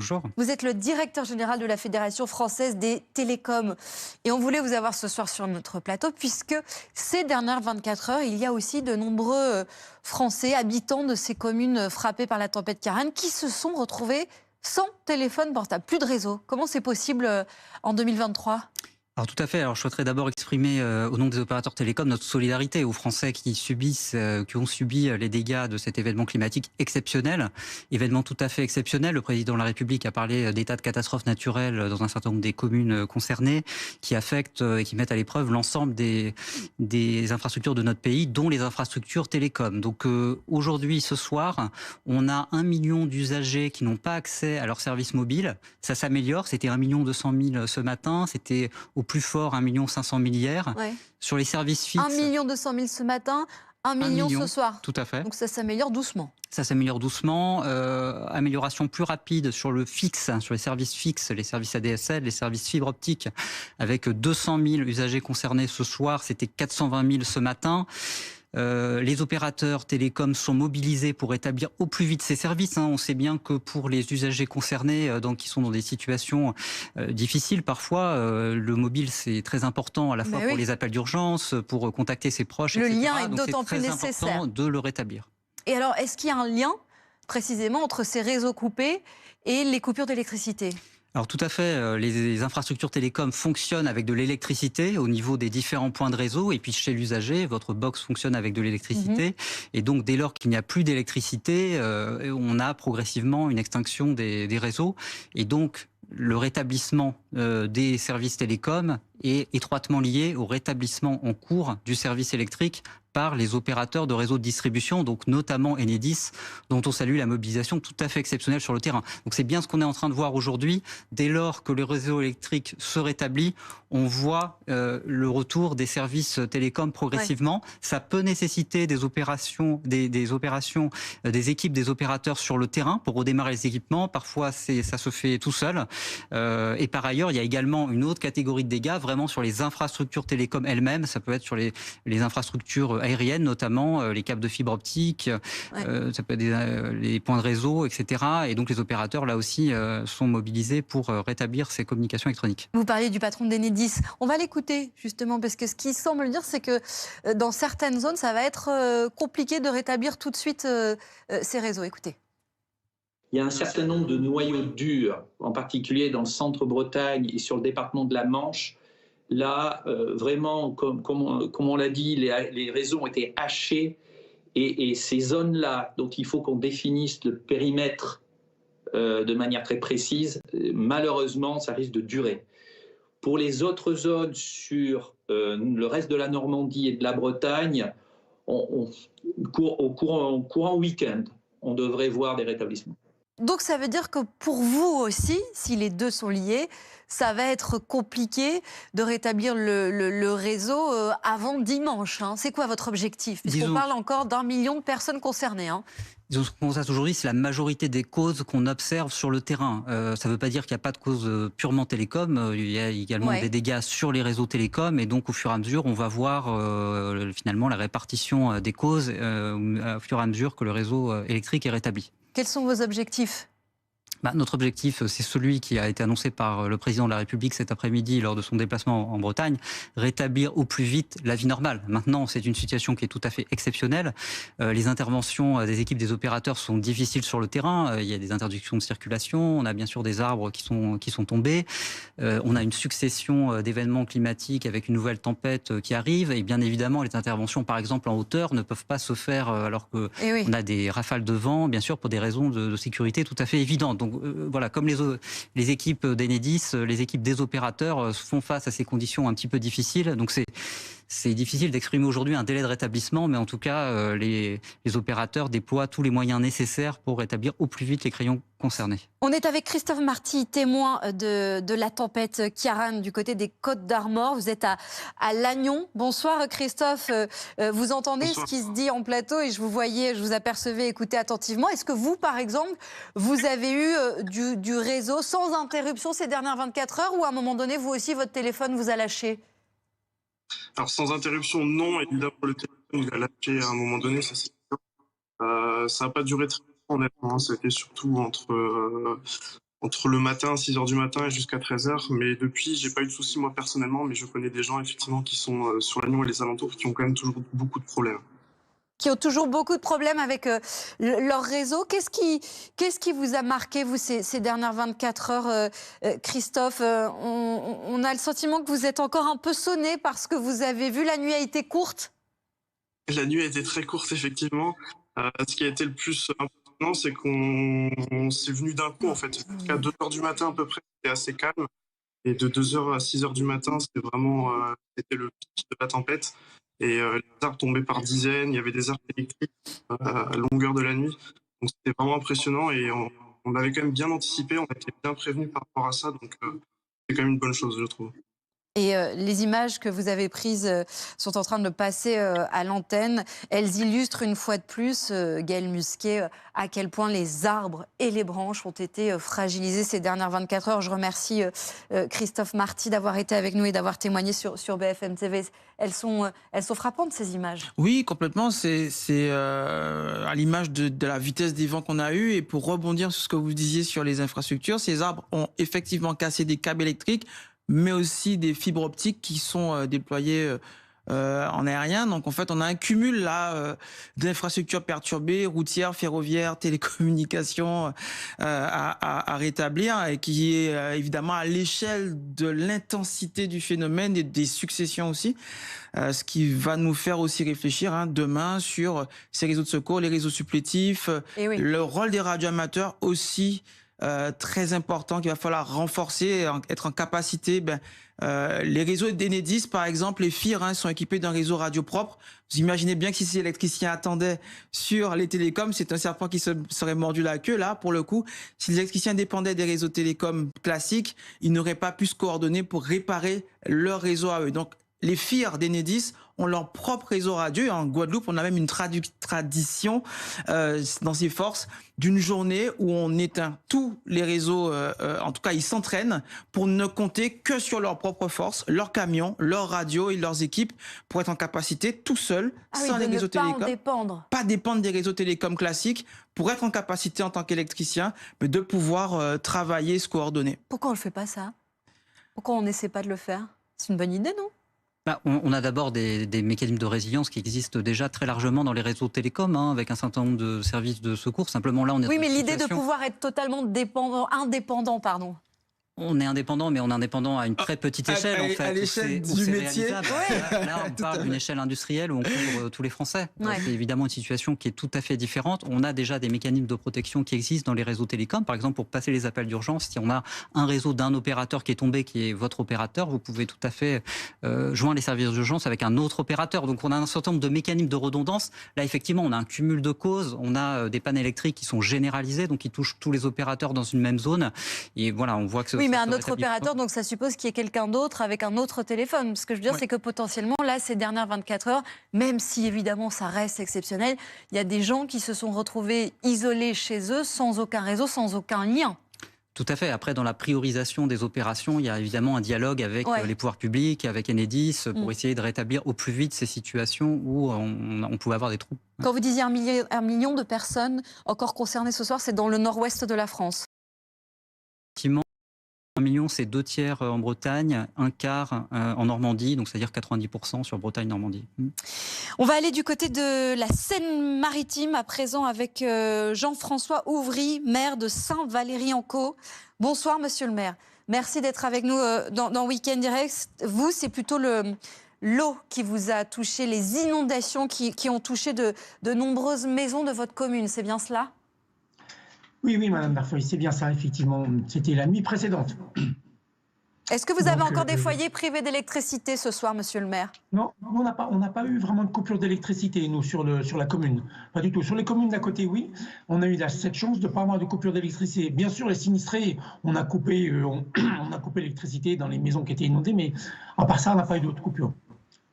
Bonjour. Vous êtes le directeur général de la Fédération française des télécoms. Et on voulait vous avoir ce soir sur notre plateau, puisque ces dernières 24 heures, il y a aussi de nombreux Français, habitants de ces communes frappées par la tempête Ciarán, qui se sont retrouvés sans téléphone portable, plus de réseau. Comment c'est possible en 2023 ? Alors tout à fait. Alors je souhaiterais d'abord exprimer au nom des opérateurs télécoms notre solidarité aux Français qui qui ont subi les dégâts de cet événement climatique exceptionnel. Événement tout à fait exceptionnel. Le président de la République a parlé d'état de catastrophe naturelle dans un certain nombre des communes concernées qui affectent et qui mettent à l'épreuve l'ensemble des infrastructures de notre pays, dont les infrastructures télécoms. Donc aujourd'hui, ce soir, on a 1 million d'usagers qui n'ont pas accès à leurs services mobiles. Ça s'améliore. C'était 1 200 000 ce matin. C'était au plus fort 1 500 000 hier. Ouais. Sur les services fixes... 1 200 000 ce matin, 1 million ce soir. Tout à fait. Donc ça s'améliore doucement. Ça s'améliore doucement. Amélioration plus rapide sur le fixe, sur les services fixes, les services ADSL, les services fibre optique, avec 200 000 usagers concernés ce soir. C'était 420 000 ce matin. Les opérateurs télécoms sont mobilisés pour rétablir au plus vite ces services. On sait bien que pour les usagers concernés, qui sont dans des situations difficiles parfois, le mobile c'est très important à la fois pour les appels d'urgence, pour contacter ses proches, le etc. lien est Donc d'autant plus nécessaire. C'est très important de le rétablir. Et alors, est-ce qu'il y a un lien précisément entre ces réseaux coupés et les coupures d'électricité ? Alors tout à fait, les infrastructures télécoms fonctionnent avec de l'électricité au niveau des différents points de réseau et puis chez l'usager, votre box fonctionne avec de l'électricité et donc dès lors qu'il n'y a plus d'électricité, on a progressivement une extinction des réseaux et donc le rétablissement des services télécoms est étroitement lié au rétablissement en cours du service électrique par les opérateurs de réseaux de distribution, donc notamment Enedis, dont on salue la mobilisation tout à fait exceptionnelle sur le terrain. Donc c'est bien ce qu'on est en train de voir aujourd'hui. Dès lors que le réseau électrique se rétablit, on voit le retour des services télécoms progressivement. Ça peut nécessiter des opérations, des équipes des opérateurs sur le terrain pour redémarrer les équipements. Parfois, ça se fait tout seul. Et par ailleurs, il y a également une autre catégorie de dégâts, vraiment sur les infrastructures télécoms elles-mêmes. Ça peut être sur les infrastructures aériennes, notamment les câbles de fibre optique, ça peut être les points de réseau, etc. Et donc les opérateurs, là aussi, sont mobilisés pour rétablir ces communications électroniques. Vous parliez du patron d'Enedis. On va l'écouter, justement, parce que ce qu'il semble dire, c'est que dans certaines zones, ça va être compliqué de rétablir tout de suite ces réseaux. Écoutez. Il y a un certain nombre de noyaux durs, en particulier dans le centre-Bretagne et sur le département de la Manche. Là, vraiment, comme on l'a dit, les réseaux ont été hachés et ces zones-là, dont il faut qu'on définisse le périmètre de manière très précise, malheureusement, ça risque de durer. Pour les autres zones sur le reste de la Normandie et de la Bretagne, au courant week-end, on devrait voir des rétablissements. Donc ça veut dire que pour vous aussi, si les deux sont liés, ça va être compliqué de rétablir le réseau avant dimanche. C'est quoi votre objectif ? Puisqu'on parle encore d'1 million de personnes concernées. Ce qu'on constate aujourd'hui, c'est la majorité des causes qu'on observe sur le terrain. Ça ne veut pas dire qu'il n'y a pas de causes purement télécom. Il y a également des dégâts sur les réseaux télécoms. Et donc, au fur et à mesure, on va voir finalement la répartition des causes au fur et à mesure que le réseau électrique est rétabli. Quels sont vos objectifs ? Notre objectif, c'est celui qui a été annoncé par le président de la République cet après-midi lors de son déplacement en Bretagne, rétablir au plus vite la vie normale. Maintenant, c'est une situation qui est tout à fait exceptionnelle. Les interventions des équipes des opérateurs sont difficiles sur le terrain. Il y a des interdictions de circulation, on a bien sûr des arbres qui sont tombés. On a une succession d'événements climatiques avec une nouvelle tempête qui arrive. Et bien évidemment, les interventions, par exemple, en hauteur, ne peuvent pas se faire alors qu'on a des rafales de vent, bien sûr, pour des raisons de sécurité tout à fait évidentes. Donc, voilà, comme les équipes d'Enedis, les équipes des opérateurs font face à ces conditions un petit peu difficiles. Donc c'est difficile d'exprimer aujourd'hui un délai de rétablissement, mais en tout cas, les opérateurs déploient tous les moyens nécessaires pour rétablir au plus vite les crayons concernés. On est avec Christophe Marty, témoin de la tempête Ciarán du côté des Côtes d'Armor. Vous êtes à Lannion. Bonsoir Christophe. Vous entendez ce qui se dit en plateau et je vous apercevais écouter attentivement. Est-ce que vous, par exemple, vous avez eu du réseau sans interruption ces dernières 24 heures ou à un moment donné, vous aussi, votre téléphone vous a lâché ? Alors sans interruption, non. Évidemment, le téléphone il a lâché à un moment donné, ça c'est sûr. Ça n'a pas duré très longtemps, honnêtement. C'était surtout entre entre le matin, 6h du matin et jusqu'à 13h. Mais depuis, j'ai pas eu de soucis moi personnellement, mais je connais des gens effectivement qui sont sur Lannion et les alentours qui ont quand même toujours beaucoup de problèmes. Qui ont toujours beaucoup de problèmes avec leur réseau. Qu'est-ce qui vous a marqué, vous, ces dernières 24 heures, Christophe? On a le sentiment que vous êtes encore un peu sonné parce que vous avez vu, la nuit a été courte. La nuit a été très courte, effectivement. Ce qui a été le plus important, c'est qu'on s'est venu d'un coup, en fait. Jusqu'à 2h du matin, à peu près, c'était assez calme. Et de 2h à 6h du matin, c'était vraiment c'était le pic de la tempête. Et les arbres tombaient par dizaines, il y avait des arbres électriques à longueur de la nuit. Donc c'était vraiment impressionnant et on avait quand même bien anticipé, on était bien prévenus par rapport à ça. Donc c'est quand même une bonne chose, je trouve. Et les images que vous avez prises sont en train de passer à l'antenne. Elles illustrent une fois de plus, Gaël Musquet, à quel point les arbres et les branches ont été fragilisés ces dernières 24 heures. Je remercie Christophe Marty d'avoir été avec nous et d'avoir témoigné sur BFM TV. Elles sont frappantes, ces images. Oui, complètement. C'est à l'image de la vitesse des vents qu'on a eue. Et pour rebondir sur ce que vous disiez sur les infrastructures, ces arbres ont effectivement cassé des câbles électriques, mais aussi des fibres optiques qui sont déployées en aérien. Donc en fait, on a un cumul là d'infrastructures perturbées, routières, ferroviaires, télécommunications à rétablir, et qui est évidemment à l'échelle de l'intensité du phénomène et des successions aussi. Ce qui va nous faire aussi réfléchir demain sur ces réseaux de secours, les réseaux supplétifs, oui. Le rôle des radioamateurs aussi. Très important qu'il va falloir renforcer, être en capacité. Les réseaux d'Enedis, par exemple, les FIR sont équipés d'un réseau radio propre. Vous imaginez bien que si ces électriciens attendaient sur les télécoms, c'est un serpent qui serait mordu la queue. Là, pour le coup, si les électriciens dépendaient des réseaux télécoms classiques, ils n'auraient pas pu se coordonner pour réparer leur réseau à eux. Donc, les FIR d'Enedis ont leur propre réseau radio. Et en Guadeloupe, on a même une tradition dans ces forces d'une journée où on éteint tous les réseaux. En tout cas, ils s'entraînent pour ne compter que sur leurs propres forces, leurs camions, leurs radios et leurs équipes pour être en capacité tout seuls, sans les réseaux télécoms. Pas dépendre des réseaux télécoms classiques, pour être en capacité en tant qu'électricien, mais de pouvoir travailler, se coordonner. Pourquoi on ne le fait pas, ça? Pourquoi on n'essaie pas de le faire? C'est une bonne idée, non? On a d'abord des mécanismes de résilience qui existent déjà très largement dans les réseaux télécoms, avec un certain nombre de services de secours. Simplement, là, on est oui, mais l'idée de pouvoir être totalement indépendant, pardon. On est indépendant, mais on est indépendant à une très petite échelle, en fait. À l'échelle du métier. Là, on parle d'une échelle industrielle où on couvre tous les Français. Ouais. C'est évidemment une situation qui est tout à fait différente. On a déjà des mécanismes de protection qui existent dans les réseaux télécoms. Par exemple, pour passer les appels d'urgence, si on a un réseau d'un opérateur qui est tombé, qui est votre opérateur, vous pouvez tout à fait joindre les services d'urgence avec un autre opérateur. Donc, on a un certain nombre de mécanismes de redondance. Là, effectivement, on a un cumul de causes. On a des pannes électriques qui sont généralisées, donc qui touchent tous les opérateurs dans une même zone. Et voilà, on voit que oui, mais un autre opérateur, donc ça suppose qu'il y ait quelqu'un d'autre avec un autre téléphone. Ce que je veux dire, c'est que potentiellement, là, ces dernières 24 heures, même si évidemment ça reste exceptionnel, il y a des gens qui se sont retrouvés isolés chez eux, sans aucun réseau, sans aucun lien. Tout à fait. Après, dans la priorisation des opérations, il y a évidemment un dialogue avec les pouvoirs publics, avec Enedis, pour essayer de rétablir au plus vite ces situations où on pouvait avoir des trous. Quand vous disiez 1 million de personnes encore concernées ce soir, c'est dans le nord-ouest de la France. Effectivement. 1 million, c'est 2 tiers en Bretagne, 1/4 en Normandie, donc c'est-à-dire 90% sur Bretagne-Normandie. On va aller du côté de la Seine-Maritime à présent avec Jean-François Ouvry, maire de Saint-Valery-en-Caux. Bonsoir, monsieur le maire. Merci d'être avec nous dans Week-end Direct. Vous, c'est plutôt l'eau qui vous a touché, les inondations qui ont touché de nombreuses maisons de votre commune, c'est bien cela ? Oui, Madame Darfoy, c'est bien ça, effectivement. C'était la nuit précédente. Est-ce que vous avez encore des foyers privés d'électricité ce soir, monsieur le maire? Non, on n'a pas eu vraiment de coupure d'électricité, nous, sur la commune. Pas du tout. Sur les communes d'à côté, oui. On a eu cette chance de ne pas avoir de coupure d'électricité. Bien sûr, les sinistrés, on a coupé l'électricité dans les maisons qui étaient inondées, mais à part ça, on n'a pas eu d'autres coupures.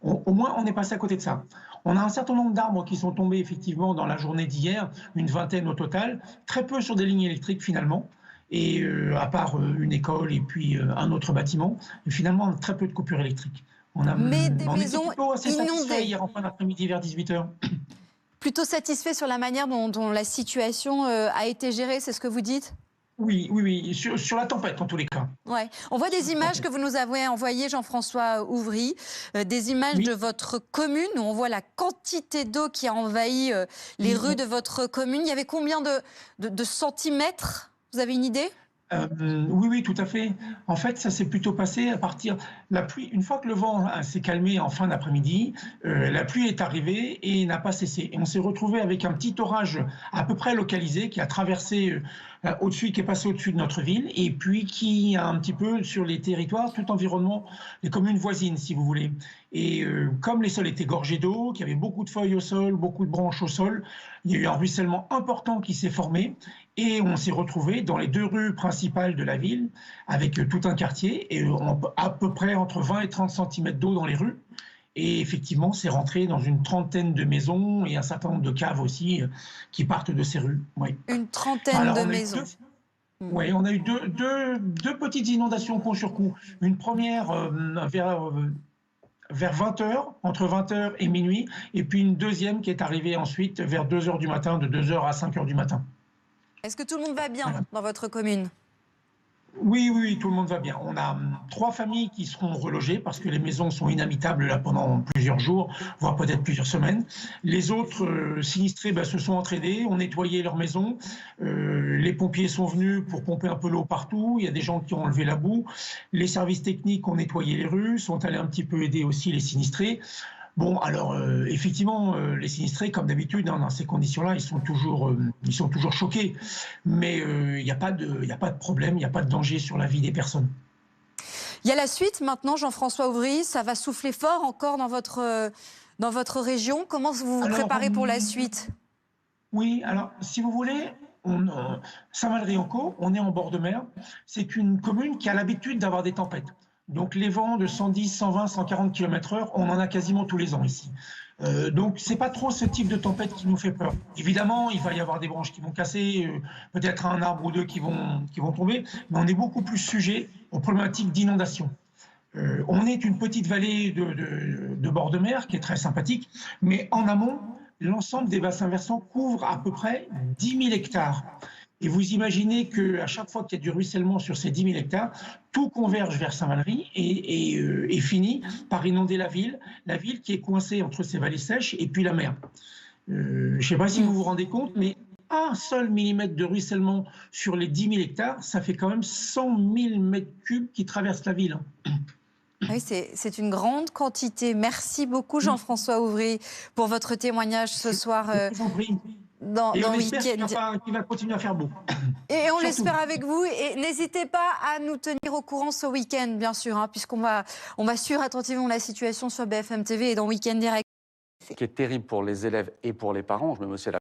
Au moins, on est passé à côté de ça. On a un certain nombre d'arbres qui sont tombés effectivement dans la journée d'hier, une vingtaine au total, très peu sur des lignes électriques finalement, et à part une école et puis un autre bâtiment, et finalement très peu de coupures électriques. Mais des maisons assez inondées. Hier en fin d'après-midi vers 18h. Plutôt satisfait sur la manière dont la situation a été gérée, c'est ce que vous dites? Oui, sur la tempête en tous les cas. Ouais. On voit des images que vous nous avez envoyées, Jean-François Ouvry, des images de votre commune où on voit la quantité d'eau qui a envahi les rues de votre commune. Il y avait combien de centimètres? Vous avez une idée? Oui, tout à fait. En fait, ça s'est plutôt passé à partir la pluie. Une fois que le vent s'est calmé en fin d'après-midi, la pluie est arrivée et n'a pas cessé. Et on s'est retrouvé avec un petit orage à peu près localisé qui a traversé au-dessus, qui est passé au-dessus de notre ville, et puis qui a un petit peu sur les territoires, tout environnement, les communes voisines, si vous voulez. Et comme les sols étaient gorgés d'eau, qu'il y avait beaucoup de feuilles au sol, beaucoup de branches au sol, il y a eu un ruissellement important qui s'est formé. Et on s'est retrouvé dans les 2 rues principales de la ville, avec tout un quartier, et à peu près entre 20 et 30 cm d'eau dans les rues. Et effectivement, c'est rentré dans une trentaine de maisons et un certain nombre de caves aussi qui partent de ces rues. Oui. Une trentaine de maisons. Oui, on a eu deux petites inondations coup sur coup. Une première vers 20h, entre 20h et minuit, et puis une deuxième qui est arrivée ensuite vers 2h du matin, de 2h à 5h du matin. Est-ce que tout le monde va bien dans votre commune? Oui, tout le monde va bien. On a 3 familles qui seront relogées parce que les maisons sont inhabitables là pendant plusieurs jours, voire peut-être plusieurs semaines. Les autres sinistrés se sont entraînés, ont nettoyé leur maison. Les pompiers sont venus pour pomper un peu l'eau partout. Il y a des gens qui ont enlevé la boue. Les services techniques ont nettoyé les rues, sont allés un petit peu aider aussi les sinistrés. Bon, alors effectivement, les sinistrés, comme d'habitude, dans ces conditions-là, ils sont toujours choqués. Mais il n'y a pas de problème, il n'y a pas de danger sur la vie des personnes. Il y a la suite maintenant, Jean-François Ouvry. Ça va souffler fort encore dans votre région. Comment vous vous préparez pour la suite? Oui, alors si vous voulez, Saint-Valery-en-Caux, on est en bord de mer. C'est une commune qui a l'habitude d'avoir des tempêtes. Donc les vents de 110, 120, 140 km/h, on en a quasiment tous les ans ici. Donc c'est pas trop ce type de tempête qui nous fait peur. Évidemment, il va y avoir des branches qui vont casser, peut-être un arbre ou deux qui vont tomber, mais on est beaucoup plus sujet aux problématiques d'inondation. On est une petite vallée de bord de mer qui est très sympathique, mais en amont, l'ensemble des bassins versants couvre à peu près 10 000 hectares. Et vous imaginez qu'à chaque fois qu'il y a du ruissellement sur ces 10 000 hectares, tout converge vers Saint-Valery et finit par inonder la ville qui est coincée entre ces vallées sèches et puis la mer. Je ne sais pas si vous vous rendez compte, mais un seul millimètre de ruissellement sur les 10 000 hectares, ça fait quand même 100 000 mètres cubes qui traversent la ville. Oui, c'est une grande quantité. Merci beaucoup, Jean-François Ouvry, pour votre témoignage ce soir. Dans Week-end. Qu'il va continuer à faire beau. Et on l'espère avec vous. Et n'hésitez pas à nous tenir au courant ce week-end, bien sûr, puisqu'on va suivre attentivement la situation sur BFM TV et dans Week-end Direct. Ce qui est terrible pour les élèves et pour les parents, je me mets aussi à la